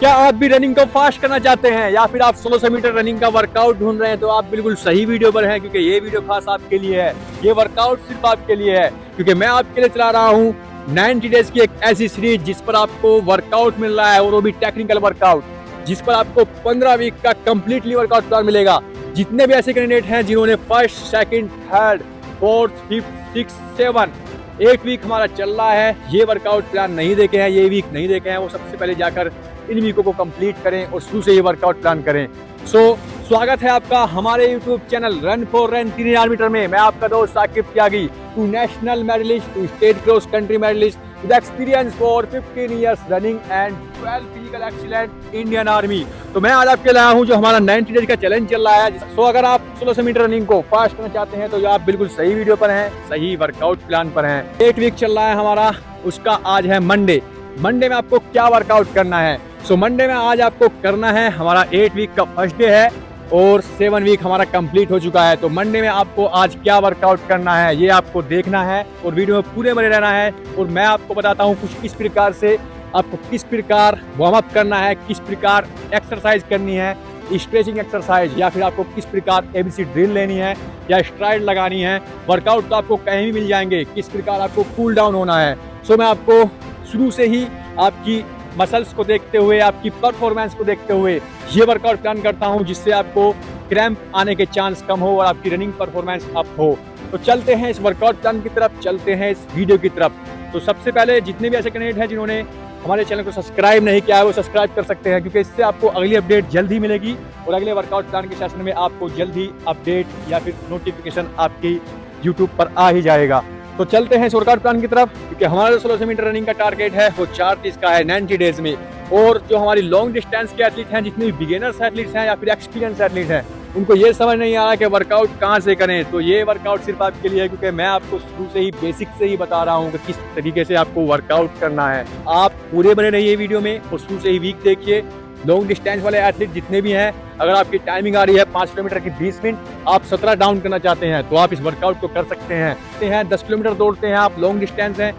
क्या आप भी रनिंग को फास्ट करना चाहते हैं या फिर आप 1600 मीटर रनिंग का वर्कआउट ढूंढ रहे हैं, तो आप बिल्कुल सही वीडियो पर हैं, क्योंकि ये वीडियो खास आपके लिए है। ये वर्कआउट सिर्फ आपके लिए है, क्योंकि मैं आपके लिए चला रहा हूँ 90 डेज की एक ऐसी सीरीज जिस पर आपको वर्कआउट मिल रहा है, और वो भी टेक्निकल वर्कआउट, जिस पर आपको 15 वीक का कंप्लीटली वर्कआउट प्लान मिलेगा। जितने भी ऐसे कैंडिडेट हैं जिन्होंने first, second, third, fourth, fifth, six, 7 एक वीक हमारा चल रहा है, ये वर्कआउट प्लान नहीं देखे हैं, ये वीक नहीं देखे हैं, वो सबसे पहले जाकर इन वीकों को कंप्लीट करें और शुरू से ये वर्कआउट प्लान करें। स्वागत है आपका हमारे YouTube channel run for run 3000 metre में। मैं आपका दोस्त Saqib Tyagi, two national medallist, two state cross country medallist with experience for 15 years running and 12 physical excellent Indian army. तो मैं आज आपके लाया हूं जो हमारा 90 डेज का चैलेंज चल रहा है। अगर आप 1600 मीटर रनिंग को फास्ट करना चाहते हैं तो आप बिल्कुल सही वीडियो पर हैं, सही वर्कआउट प्लान पर हैं। 8 वीक चल रहा है हमारा, उसका आज है मंडे में आपको क्या वर्कआउट करना है। मंडे में आज आपको करना है, हमारा 8 वीक का फर्स्ट डे है और 7 वीक हमारा कंप्लीट हो चुका है। तो मंडे में आपको आज क्या वर्कआउट करना है ये आपको देखना है और वीडियो में पूरे बने रहना है। और मैं आपको बताता हूँ कुछ किस प्रकार से आपको किस प्रकार वार्म अप करना है, किस प्रकार एक्सरसाइज करनी है, स्ट्रेचिंग एक्सरसाइज, या फिर आपको किस प्रकार एबीसी ड्रिल लेनी है या स्ट्राइड लगानी है। वर्कआउट तो आपको कहीं भी मिल जाएंगे, किस प्रकार आपको कूल डाउन होना है। मैं आपको शुरू से ही आपकी मसल्स को देखते हुए, आपकी परफॉर्मेंस को देखते हुए ये वर्कआउट प्लान करता हूं, जिससे आपको क्रैम्प आने के चांस कम हो और आपकी रनिंग परफॉर्मेंस अप हो। तो चलते हैं इस वर्कआउट प्लान की तरफ, चलते हैं इस वीडियो की तरफ। तो सबसे पहले जितने भी ऐसे कैंडिडेट हैं जिन्होंने हमारे चैनल को सब्सक्राइब नहीं किया है, वो सब्सक्राइब कर सकते हैं, क्योंकि इससे आपको अगली अपडेट जल्द ही मिलेगी और अगले वर्कआउट प्लान के सेशन में आपको जल्द ही अपडेट या फिर नोटिफिकेशन आपकी यूट्यूब पर आ ही जाएगा। तो चलते हैं इस वर्कआउट प्लान की तरफ, क्योंकि हमारा जो 1600 मीटर रनिंग का टारगेट है वो 4:30 का है 90 डेज में। और जो हमारी लॉन्ग डिस्टेंस के एथलीट हैं, जितने भी बिगिनर्स एथलीट्स हैं या फिर एक्सपीरियंस एथलीट हैं, उनको ये समझ नहीं आ रहा कि वर्कआउट कहाँ से करें। तो ये वर्कआउट सिर्फ आपके लिए है, क्योंकि मैं आपको शुरू से ही बेसिक से ही बता रहा हूँ कि किस तरीके से आपको वर्कआउट करना है। आप पूरे बने रहिए वीडियो में और शुरू से ही वीक देखिए। लॉन्ग डिस्टेंस वाले एथलीट जितने भी हैं, अगर आपकी टाइमिंग आ रही है 5 किलोमीटर की 20 मिनट, आप 17 डाउन करना चाहते हैं तो आप इस वर्कआउट को कर सकते हैं। 10 किलोमीटर दौड़ते हैं आप, लॉन्ग डिस्टेंस है,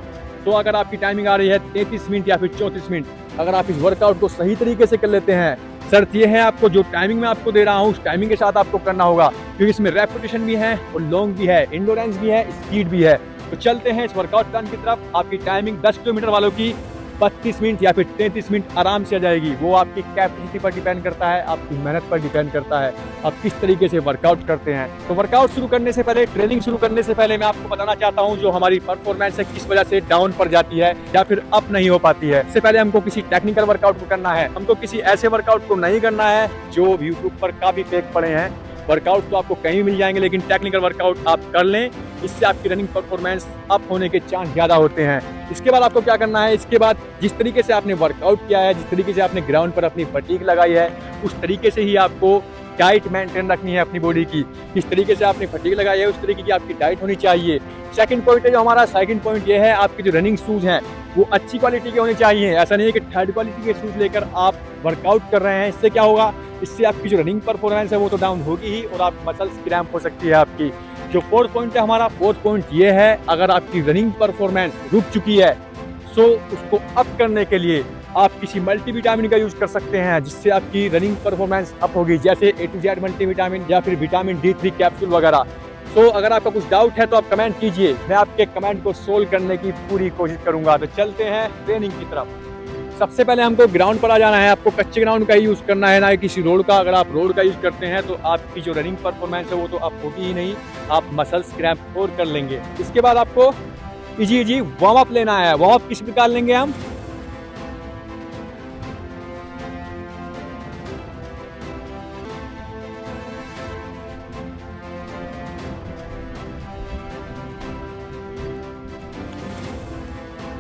तो अगर आपकी टाइमिंग आ रही है 33 मिनट या फिर 34 मिनट, अगर आप इस वर्कआउट को सही तरीके से कर लेते हैं, शर्त यह है आपको जो टाइमिंग मैं आपको दे रहा हूँ उस टाइमिंग के साथ आपको करना होगा, क्योंकि इसमें रेपिटेशन भी है और लॉन्ग भी है, इंडोरेंस भी है, स्पीड भी है। तो चलते हैं इस वर्कआउट प्लान की तरफ। आपकी टाइमिंग 10 किलोमीटर वालों की 32 मिनट या फिर 33 मिनट आराम से आ जाएगी। वो आपकी कैपेसिटी पर डिपेंड करता है, आपकी मेहनत पर डिपेंड करता है, आप किस तरीके से वर्कआउट करते हैं। तो वर्कआउट शुरू करने से पहले, ट्रेनिंग शुरू करने से पहले मैं आपको बताना चाहता हूं जो हमारी परफॉर्मेंस है किस वजह से डाउन पर जाती है या फिर अप नहीं हो पाती है। इससे पहले हमको किसी टेक्निकल वर्कआउट को करना है, हमको किसी ऐसे वर्कआउट को नहीं करना है जो यूट्यूब पर काफी फेक पड़े हैं। वर्कआउट तो आपको कहीं भी मिल जाएंगे, लेकिन टेक्निकल वर्कआउट आप कर लें, इससे आपकी रनिंग परफॉर्मेंस अप होने के चांस ज़्यादा होते हैं। इसके बाद आपको क्या करना है, इसके बाद जिस तरीके से आपने वर्कआउट किया है, जिस तरीके से आपने ग्राउंड पर अपनी फटीग लगाई है, उस तरीके से ही आपको डाइट मेंटेन रखनी है अपनी बॉडी की। जिस तरीके से आपने फटीग लगाई है उस तरीके की आपकी डाइट होनी चाहिए। सेकंड पॉइंट है जो हमारा, सेकंड पॉइंट ये है आपके जो रनिंग शूज़ हैं वो अच्छी क्वालिटी के होने चाहिए। ऐसा नहीं है कि थर्ड क्वालिटी के शूज़ लेकर आप वर्कआउट कर रहे हैं। इससे क्या होगा, इससे आपकी जो रनिंग परफॉर्मेंस है वो तो डाउन होगी ही और आप मसल्स क्रैम्प हो सकती है आपकी। जो फोर्थ पॉइंट है हमारा, फोर्थ पॉइंट ये है, अगर आपकी रनिंग परफॉर्मेंस रुक चुकी है उसको अप करने के लिए आप किसी मल्टीविटामिन का यूज कर सकते हैं, जिससे आपकी रनिंग परफॉर्मेंस अप होगी, जैसे A to Z मल्टीविटामिन या फिर विटामिन D3 कैप्सूल वगैरह। अगर आपका कुछ डाउट है तो आप कमेंट कीजिए, मैं आपके कमेंट को सोल्व करने की पूरी कोशिश करूंगा। तो चलते हैं ट्रेनिंग की तरफ। सबसे पहले हमको ग्राउंड पर आ जाना है, आपको कच्चे ग्राउंड का ही यूज करना है, ना कि किसी रोड का। अगर आप रोड का यूज करते हैं तो आपकी जो रनिंग परफॉर्मेंस है वो तो अप होगी ही नहीं, आप मसल्स क्रैम्प और कर लेंगे। इसके बाद आपको इजी वार्म अप लेना है। वार्म अप किस प्रकार लेंगे हम,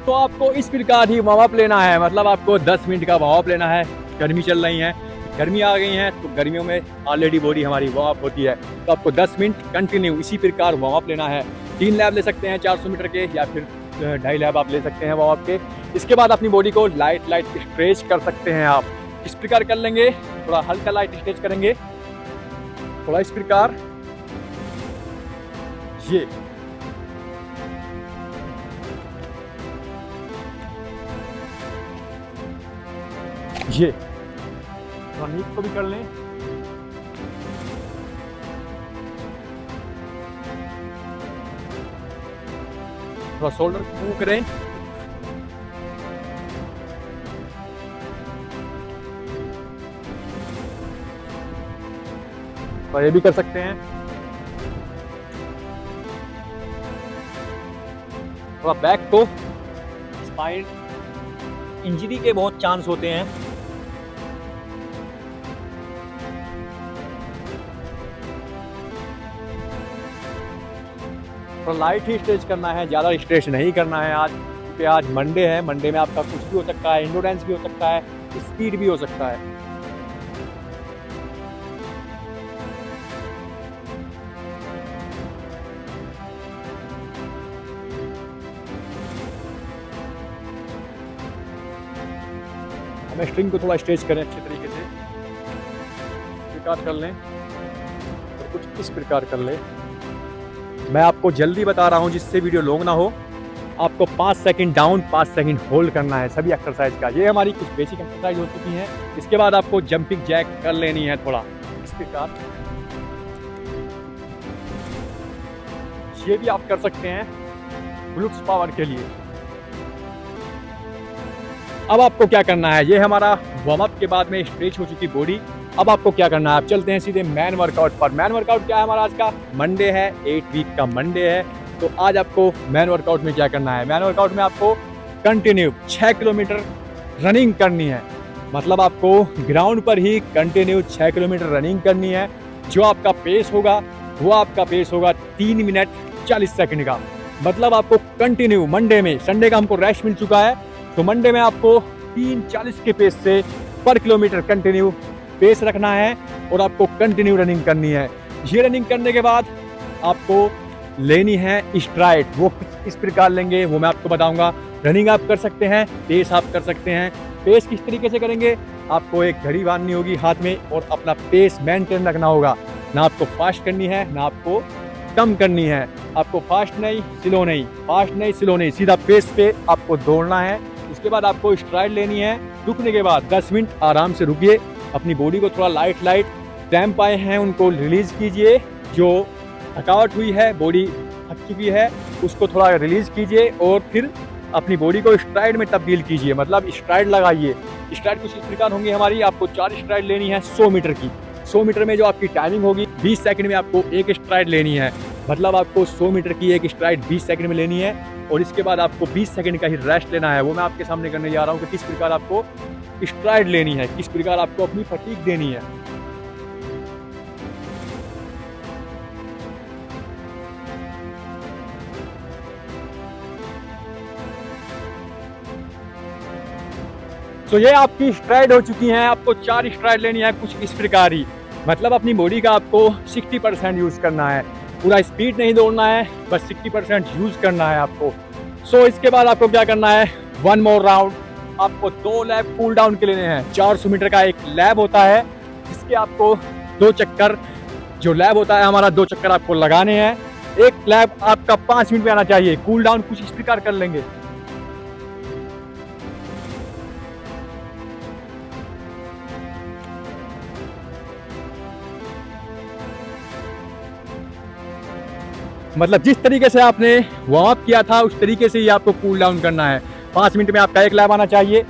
तो आपको इस प्रकार ही वार्म अप लेना है। मतलब आपको 10 मिनट का वार्म अप लेना है। गर्मी चल रही है, गर्मी आ गई है, तो गर्मियों में ऑलरेडी बॉडी हमारी वार्म अप होती है, तो आपको 10 मिनट कंटिन्यू इसी प्रकार वार्म अप लेना है। 3 लैप ले सकते हैं 400 मीटर के, या फिर 2.5 लैप आप ले सकते हैं वार्म अप के। इसके बाद अपनी बॉडी को लाइट स्ट्रेच कर सकते हैं आप। इस प्रकार कर लेंगे, थोड़ा हल्का लाइट स्ट्रेच करेंगे, थोड़ा इस प्रकार, ये थोड़ा नीच को भी कर लें। थोड़ा शोल्डर को मूव करें। तो ये भी कर सकते हैं। थोड़ा बैक को, स्पाइन इंजरी के बहुत चांस होते हैं। थोड़ा लाइट ही स्ट्रेच करना है, ज़्यादा स्ट्रेच नहीं करना है आज, क्योंकि आज मंडे है। मंडे में आपका कुछ भी हो सकता है, एंडोरेंस भी हो सकता है, स्पीड भी हो सकता है। हमें स्ट्रिंग को थोड़ा स्ट्रेच करें अच्छे तरीके से, इस प्रकार कर लें और कुछ इस प्रकार कर लें। मैं आपको जल्दी बता रहा हूं जिससे वीडियो लॉन्ग ना हो। आपको 5 सेकंड डाउन 5 सेकंड होल्ड करना है सभी एक्सरसाइज का। ये हमारी कुछ बेसिक एक्सरसाइज हो चुकी हैं। इसके बाद आपको जंपिंग जैक कर लेनी है थोड़ा इस प्रकार। ये भी आप कर सकते हैं ग्लूट्स पावर के लिए। अब आपको क्या करना है, ये हमारा वार्म अप के बाद में स्ट्रेच हो चुकी बॉडी। अब आपको क्या करना है, आप चलते हैं सीधे मैन वर्कआउट पर। मैन वर्कआउट क्या है हमारा आज का? मंडे है, 8 वीक का मंडे है। तो आज आपको मैन वर्कआउट में क्या करना है, मैन वर्कआउट में आपको कंटिन्यू 6 किलोमीटर रनिंग करनी है। मतलब आपको ग्राउंड पर ही कंटिन्यू 6 किलोमीटर रनिंग करनी है। जो आपका पेस होगा वो आपका पेस होगा 3 मिनट 40 सेकंड का। मतलब आपको कंटिन्यू मंडे में, संडे का हमको रेस्ट मिल चुका है, तो मंडे में आपको 3:40 के पेस से पर किलोमीटर कंटिन्यू पेस रखना है और आपको कंटिन्यू रनिंग करनी है। ये रनिंग करने के बाद आपको लेनी है स्ट्राइड। वो इस प्रकार लेंगे वो मैं आपको बताऊंगा। रनिंग आप कर सकते हैं, पेस आप कर सकते हैं। पेस किस तरीके से करेंगे, आपको एक घड़ी बांधनी होगी हाथ में और अपना पेस मेंटेन रखना होगा। ना आपको फास्ट करनी है ना आपको कम करनी है। आपको फास्ट नहीं स्लो नहीं, फास्ट नहीं स्लो नहीं, सीधा पेस पे आपको दौड़ना है। इसके बाद आपको स्ट्राइड लेनी है। रुकने के बाद 10 मिनट आराम से रुकिए, अपनी बॉडी को थोड़ा लाइट क्रैम्प आए हैं उनको रिलीज कीजिए। जो थकावट हुई है, बॉडी थक चुकी है, उसको थोड़ा रिलीज कीजिए और फिर अपनी बॉडी को स्ट्राइड में तब्दील कीजिए। मतलब स्ट्राइड लगाइए। स्ट्राइड कुछ इस प्रकार होंगी हमारी। आपको 4 स्ट्राइड लेनी है 100 मीटर की। 100 मीटर में जो आपकी टाइमिंग होगी 20 सेकंड में आपको एक स्ट्राइड लेनी है। मतलब आपको 100 मीटर की एक स्ट्राइड 20 सेकंड में लेनी है और इसके बाद आपको 20 सेकंड का ही रेस्ट लेना है। वो मैं आपके सामने करने जा रहा हूँ कि किस प्रकार आपको स्ट्राइड लेनी है, किस प्रकार आपको अपनी फटीग देनी है। तो ये आपकी स्ट्राइड हो चुकी हैं। आपको 4 स्ट्राइड लेनी है कुछ इस प्रकार ही। मतलब अपनी बॉडी का आपको 60% यूज करना है। पूरा स्पीड नहीं दौड़ना है, बस 60% यूज करना है आपको। सो इसके बाद आपको क्या करना है, 1 मोर राउंड। आपको 2 लैप कूल डाउन के लेने हैं। 400 मीटर का एक लैब होता है जिसके आपको 2 चक्कर, जो लैब होता है हमारा 2 चक्कर आपको लगाने हैं। एक लैब आपका 5 मिनट में आना चाहिए। कूल डाउन कुछ इस प्रकार कर लेंगे। मतलब जिस तरीके से आपने वार्म अप किया था उस तरीके से ही आपको कूल डाउन करना है। 5 मिनट में आपका एक लैब आना चाहिए।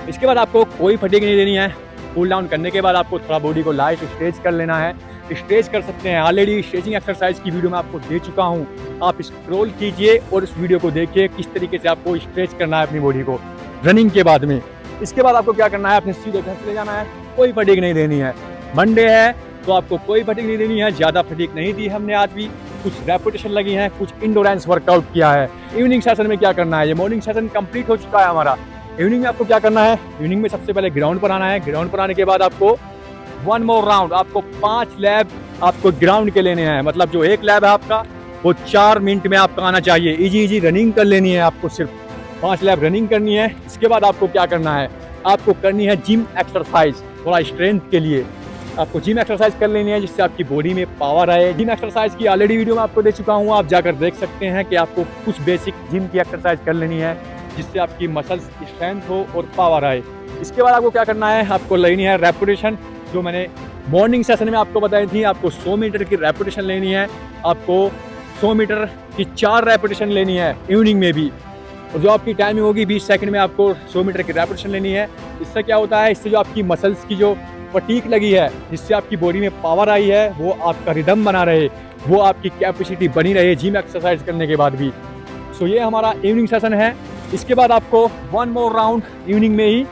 इसके बाद आपको कोई फटीग नहीं देनी है। कूल डाउन करने के बाद आपको थोड़ा बॉडी को लाइट स्ट्रेच कर लेना है। स्ट्रेच कर सकते हैं, ऑलरेडी स्ट्रेचिंग एक्सरसाइज की वीडियो मैं आपको दे चुका हूँ। आप स्क्रॉल कीजिए और उस वीडियो को देखिए किस तरीके से आपको स्ट्रेच करना है अपनी बॉडी को रनिंग के बाद में। इसके बाद आपको क्या करना है, अपने सीधे घर ले जाना है। कोई फटीग नहीं देनी है। मंडे है तो आपको कोई फटीग नहीं देनी है। ज़्यादा फटीग नहीं दी हमने आज भी। कुछ रेपिटेशन लगी हैं, कुछ इंडोरेंस वर्कआउट किया है। इवनिंग सेशन में क्या करना है, ये मॉर्निंग सेशन कंप्लीट हो चुका है हमारा। इवनिंग में आपको क्या करना है, इवनिंग में सबसे पहले ग्राउंड पर आना है। ग्राउंड पर आने के बाद आपको 1 मोर राउंड, आपको 5 लैब आपको ग्राउंड के लेने हैं। मतलब जो एक लैब है आपका वो 4 मिनट में आपका आना चाहिए। इजी रनिंग कर लेनी है आपको, सिर्फ 5 लैब रनिंग करनी है। इसके बाद आपको क्या करना है, आपको करनी है जिम एक्सरसाइज। थोड़ा स्ट्रेंथ के लिए आपको जिम एक्सरसाइज कर लेनी है जिससे आपकी बॉडी में पावर आए। जिम एक्सरसाइज की ऑलरेडी वीडियो मैं आपको दे चुका हूँ, आप जाकर देख सकते हैं कि आपको कुछ बेसिक जिम की एक्सरसाइज कर लेनी है जिससे आपकी मसल्स स्ट्रेंथ हो और पावर आए। इसके बाद आपको क्या करना है, आपको लेनी है रेपिटेशन। जो मैंने मॉर्निंग सेशन में आपको बताई थी। आपको 100 मीटर की रेपिटेशन लेनी है, आपको 100 मीटर की 4 रेपिटेशन लेनी है इवनिंग में भी, और जो आपकी टाइमिंग होगी 20 सेकंड में आपको 100 मीटर की रेपिटेशन लेनी है। इससे क्या होता है, इससे जो आपकी मसल्स की जो फटीग लगी है, जिससे आपकी बॉडी में पावर आई है, वो आपका रिदम बना रहे, वो आपकी कैपेसिटी बनी रहे जिम एक्सरसाइज करने के बाद भी। सो ये हमारा इवनिंग सेशन है। इसके बाद आपको 1 मोर राउंड इवनिंग में ही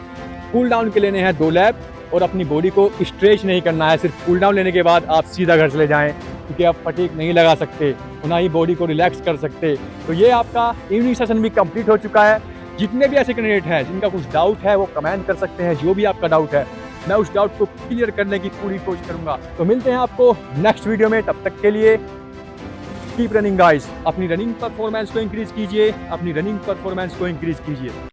कूल डाउन के लेने हैं 2 लैप, और अपनी बॉडी को स्ट्रेच नहीं करना है। सिर्फ कूल डाउन लेने के बाद आप सीधा घर चले जाएं, क्योंकि आप फटीग नहीं लगा सकते, ना ही बॉडी को रिलैक्स कर सकते। तो ये आपका इवनिंग सेशन भी कंप्लीट हो चुका है। जितने भी ऐसे कैंडिडेट हैं जिनका कुछ डाउट है वो कमेंट कर सकते हैं, जो भी आपका डाउट है मैं उस डाउट को क्लियर करने की पूरी कोशिश करूंगा। तो मिलते हैं आपको नेक्स्ट वीडियो में, तब तक के लिए कीप रनिंग गाइस। अपनी रनिंग परफॉर्मेंस को इंक्रीज कीजिए, अपनी रनिंग परफॉर्मेंस को इंक्रीज कीजिए।